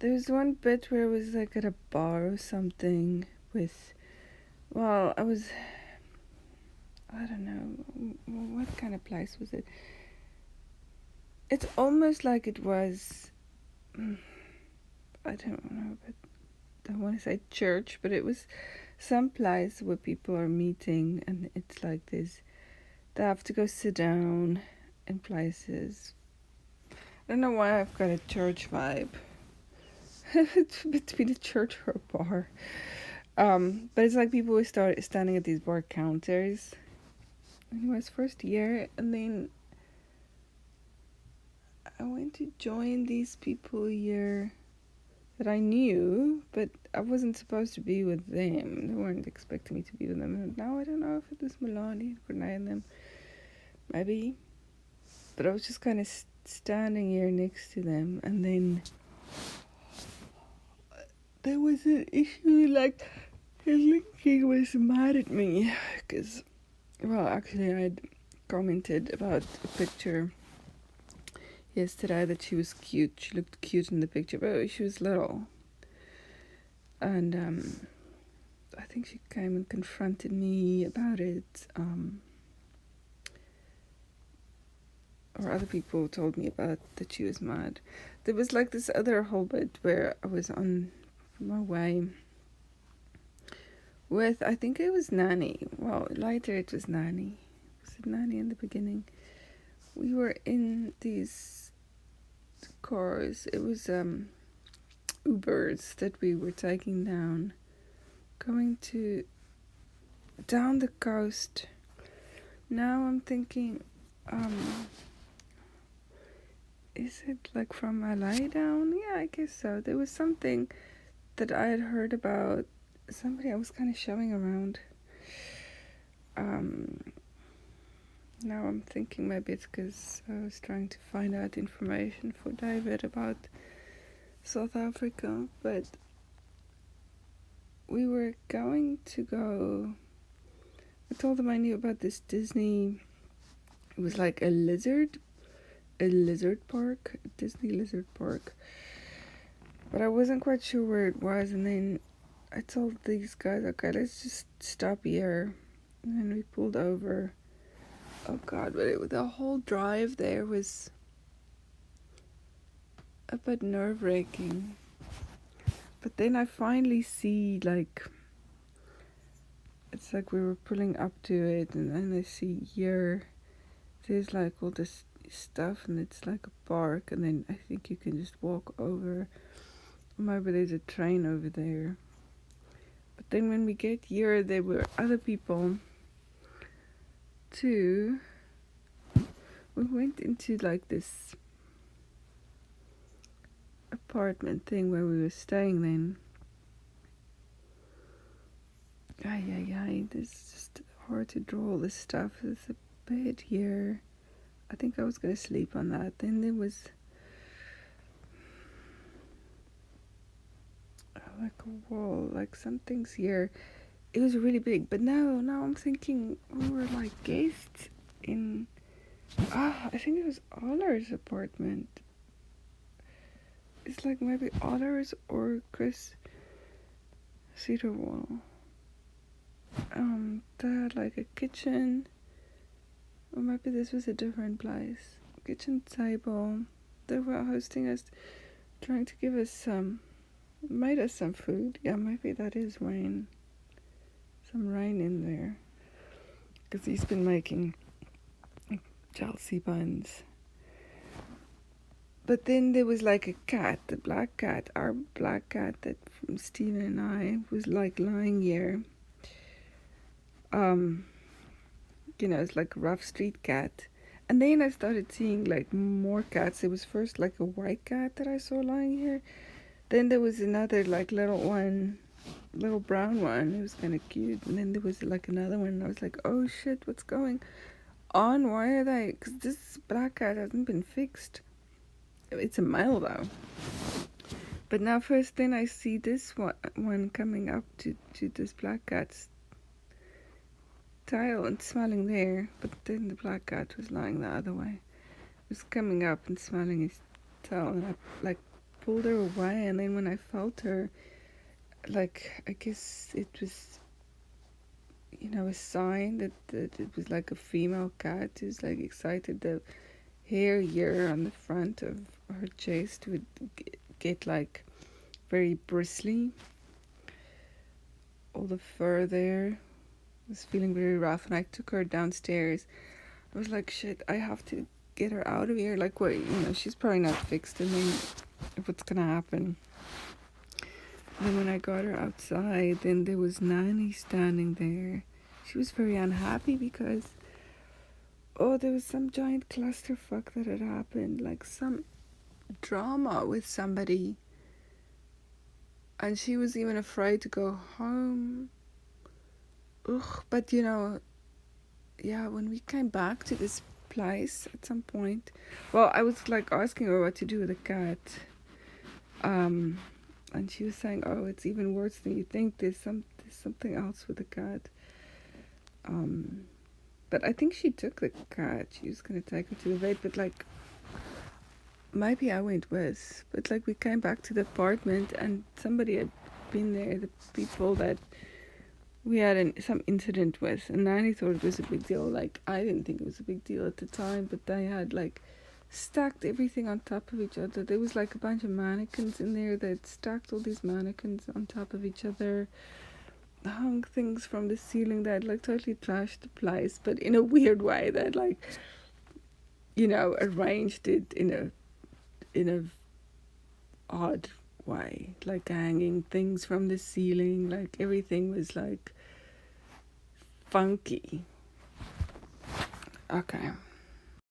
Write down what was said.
There was one bit where it was like at a bar or something with, well, I don't know, what kind of place was it? It's almost like it was, I don't know, but I don't want to say church, but it was some place where people are meeting, and it's like this. They have to go sit down in places. I don't know why I've got a church vibe. It's between a church or a bar. But it's like people would start standing at these bar counters. And it was first year, and then I went to join these people here that I knew, but I wasn't supposed to be with them. They weren't expecting me to be with them. And now I don't know if it was Milani and Renee and them. Maybe. But I was just kind of standing here next to them, and then there was an issue, like, Linky was mad at me, because, well, actually I'd commented about a picture yesterday that she was cute. She looked cute in the picture, but she was little. And I think she came and confronted me about it. Or other people told me about that she was mad. There was like this other whole bit where I was on my way with, I think it was Nanny. Well, later it was Nanny. Was it Nanny in the beginning? We were in these cars. It was Ubers that we were taking down, going to down the coast. Now I'm thinking, is it like from LA down? Yeah, I guess so. There was something that I had heard about. Somebody I was kind of showing around. Now I'm thinking maybe it's because I was trying to find out information for David about South Africa, but we were going to go. I told them I knew about this Disney. It was like a lizard park, a Disney lizard park. But I wasn't quite sure where it was, and then I told these guys, okay, let's just stop here. And then we pulled over. Oh God, but the whole drive there was a bit nerve-wracking. But then I finally see, like, it's like we were pulling up to it, and then I see here, there's like all this stuff, and it's like a park, and then I think you can just walk over. Maybe there's a train over there. But then when we get here, there were other people too. We went into like this apartment thing where we were staying then. It's just hard to draw all this stuff. There's a bed here. I think I was gonna sleep on that. Then there was like a wall, like something's here. It was really big, but now I'm thinking we were like guests in, I think it was Oller's apartment. It's like maybe Oller's or Chris Cedarwall. They had like a kitchen, or maybe this was a different place. Kitchen table. They were hosting us, trying to give us made us some food. Yeah, maybe that is rain. Some rain in there. Because he's been making Chelsea buns. But then there was like a cat, the black cat, our black cat that from Stephen and I was like lying here. It's like a rough street cat. And then I started seeing like more cats. It was first like a white cat that I saw lying here. Then there was another like little brown one. It was kind of cute. And then there was like another one. And I was like, oh shit, what's going on? Why are they? Because this black cat hasn't been fixed. It's a male though. But now first then I see this one coming up to this black cat's tail and smelling there. But then the black cat was lying the other way. It was coming up and smelling his tail, and I like pulled her away, and then when I felt her, like, I guess it was, a sign that it was like a female cat who's like excited. The hair here on the front of her chest would get like very bristly. All the fur there was feeling very rough, and I took her downstairs. I was like, shit, I have to get her out of here. Like, what, she's probably not fixed, and then what's gonna happen? And then when I got her outside, then there was Nanny standing there. She was very unhappy because, there was some giant clusterfuck that had happened, like some drama with somebody. And she was even afraid to go home. Ugh, but when we came back to this place at some point, well, I was like asking her what to do with the cat. And she was saying, oh, it's even worse than you think. There's something else with the cat. But I think she took the cat. She was going to take her to the vet, but like, maybe I went with. But like, we came back to the apartment, and somebody had been there, the people that we had some incident with, and Nanny thought it was a big deal. Like, I didn't think it was a big deal at the time, but they had like stacked everything on top of each other. There was like a bunch of mannequins in there that stacked all these mannequins on top of each other, hung things from the ceiling that like totally trashed the place, but in a weird way that like, arranged it in a odd way, like hanging things from the ceiling, like everything was like funky. Okay.